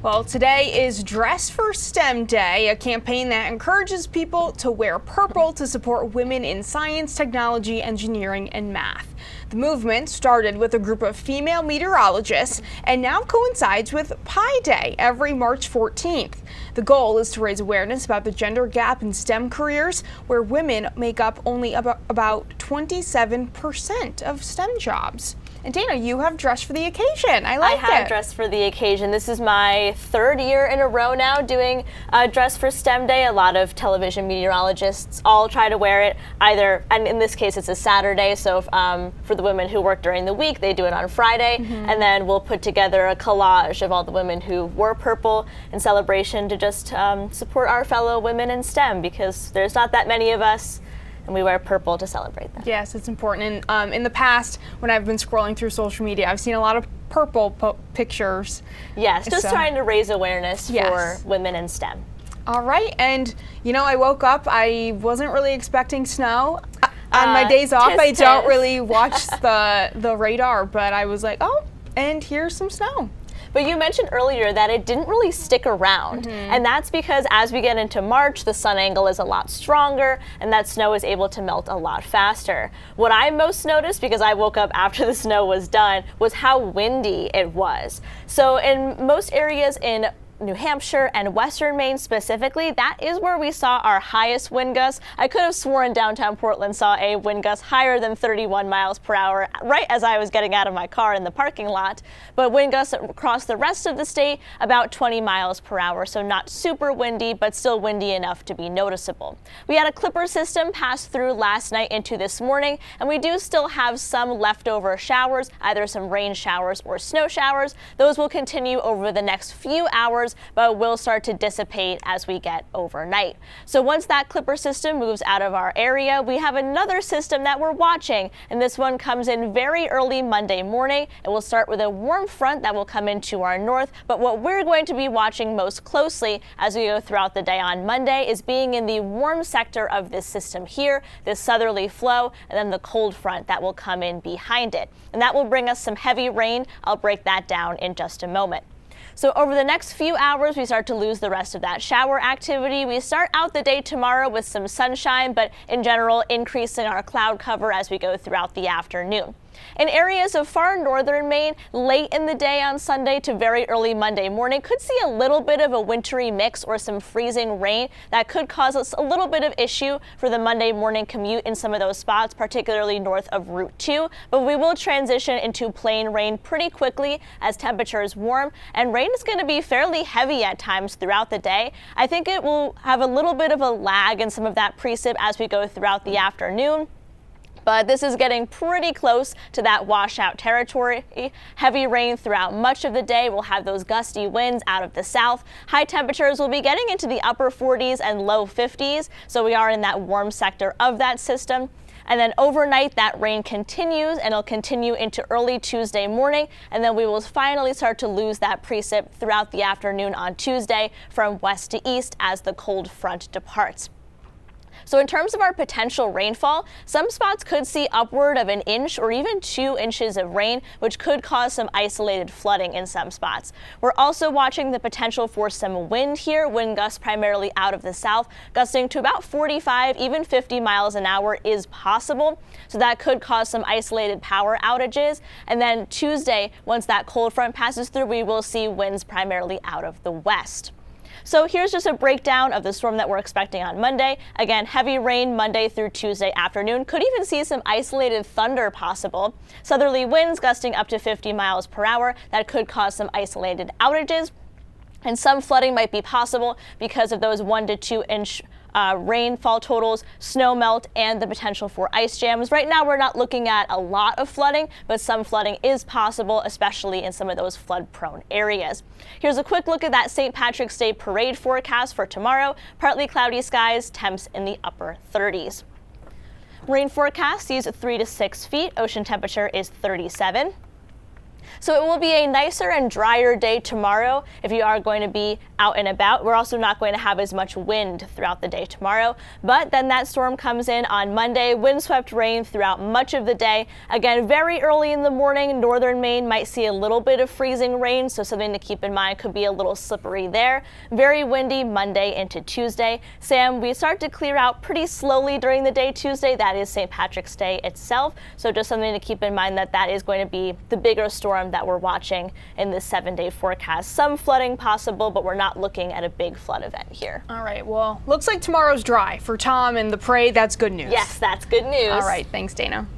Well, today is Dress for STEM Day, a campaign that encourages people to wear purple to support women in science, technology, engineering, and math. The movement started with a group of female meteorologists and now coincides with Pi Day every March 14th. The goal is to raise awareness about the gender gap in STEM careers, where women make up only about 27% of STEM jobs. And Dana, you have dressed for the occasion. I have dressed for the occasion. This is my third year in a row now doing Dress for STEM Day. A lot of television meteorologists all try to wear it either, and in this case it's a Saturday, so for the women who work during the week, they do it on Friday, and then we'll put together a collage of all the women who wore purple in celebration to just support our fellow women in STEM, because there's not that many of us, and we wear purple to celebrate that. Yes, it's important. And in the past, when I've been scrolling through social media, I've seen a lot of purple pictures. Yes, just trying to raise awareness for women in STEM. All right, and you know, I woke up, I wasn't really expecting snow. On my days off, I don't really watch the radar, but I was like, oh, and here's some snow. But you mentioned earlier that it didn't really stick around, and that's because as we get into March, the sun angle is a lot stronger, and that snow is able to melt a lot faster. What I most noticed, because I woke up after the snow was done, was how windy it was. So in most areas in New Hampshire and western Maine specifically, that is where we saw our highest wind gusts. I could have sworn downtown Portland saw a wind gust higher than 31 miles per hour right as I was getting out of my car in the parking lot. But wind gusts across the rest of the state about 20 miles per hour, so not super windy, but still windy enough to be noticeable. We had a clipper system pass through last night into this morning, and we do still have some leftover showers, either some rain showers or snow showers. Those will continue over the next few hours, but will start to dissipate as we get overnight. So once that clipper system moves out of our area, we have another system that we're watching, and this one comes in very early Monday morning. It will start with a warm front that will come into our north, but what we're going to be watching most closely as we go throughout the day on Monday is being in the warm sector of this system here, this southerly flow, and then the cold front that will come in behind it. And that will bring us some heavy rain. I'll break that down in just a moment. So over the next few hours, we start to lose the rest of that shower activity. We start out the day tomorrow with some sunshine, but in general, increasing our cloud cover as we go throughout the afternoon. In areas of far northern Maine, late in the day on Sunday to very early Monday morning, could see a little bit of a wintry mix or some freezing rain that could cause us a little bit of issue for the Monday morning commute in some of those spots, particularly north of Route 2. But we will transition into plain rain pretty quickly as temperatures warm, and rain is going to be fairly heavy at times throughout the day. I think it will have a little bit of a lag in some of that precip as we go throughout the afternoon. But this is getting pretty close to that washout territory. Heavy rain throughout much of the day. We'll have those gusty winds out of the south. High temperatures will be getting into the upper 40s and low 50s, so we are in that warm sector of that system. And then overnight, that rain continues, and it'll continue into early Tuesday morning, and then we will finally start to lose that precip throughout the afternoon on Tuesday from west to east as the cold front departs. So in terms of our potential rainfall, some spots could see upward of 1 inch or even 2 inches of rain, which could cause some isolated flooding in some spots. We're also watching the potential for some wind here, wind gusts primarily out of the south, gusting to about 45, even 50 miles an hour is possible. So that could cause some isolated power outages. And then Tuesday, once that cold front passes through, we will see winds primarily out of the west. So here's just a breakdown of the storm that we're expecting on Monday. Again, heavy rain Monday through Tuesday afternoon. Could even see some isolated thunder possible. Southerly winds gusting up to 50 miles per hour. That could cause some isolated outages. And some flooding might be possible because of those 1 to 2 inch rainfall totals, snow melt, and the potential for ice jams. Right now, we're not looking at a lot of flooding, but some flooding is possible, especially in some of those flood-prone areas. Here's a quick look at that St. Patrick's Day parade forecast for tomorrow. Partly cloudy skies, temps in the upper 30s. Rain forecast sees 3 to 6 feet. Ocean temperature is 37. So it will be a nicer and drier day tomorrow if you are going to be out and about. We're also not going to have as much wind throughout the day tomorrow, but then that storm comes in on Monday. Windswept rain throughout much of the day. Again, very early in the morning, northern Maine might see a little bit of freezing rain, so something to keep in mind, could be a little slippery there. Very windy Monday into Tuesday. Sam, we start to clear out pretty slowly during the day Tuesday. That is St. Patrick's Day itself, so just something to keep in mind, that is going to be the bigger storm that we're watching in this 7-day forecast. Some flooding possible, but we're not looking at a big flood event here. All right, well, looks like tomorrow's dry. For Tom and the parade, that's good news. Yes, that's good news. All right, thanks, Dana.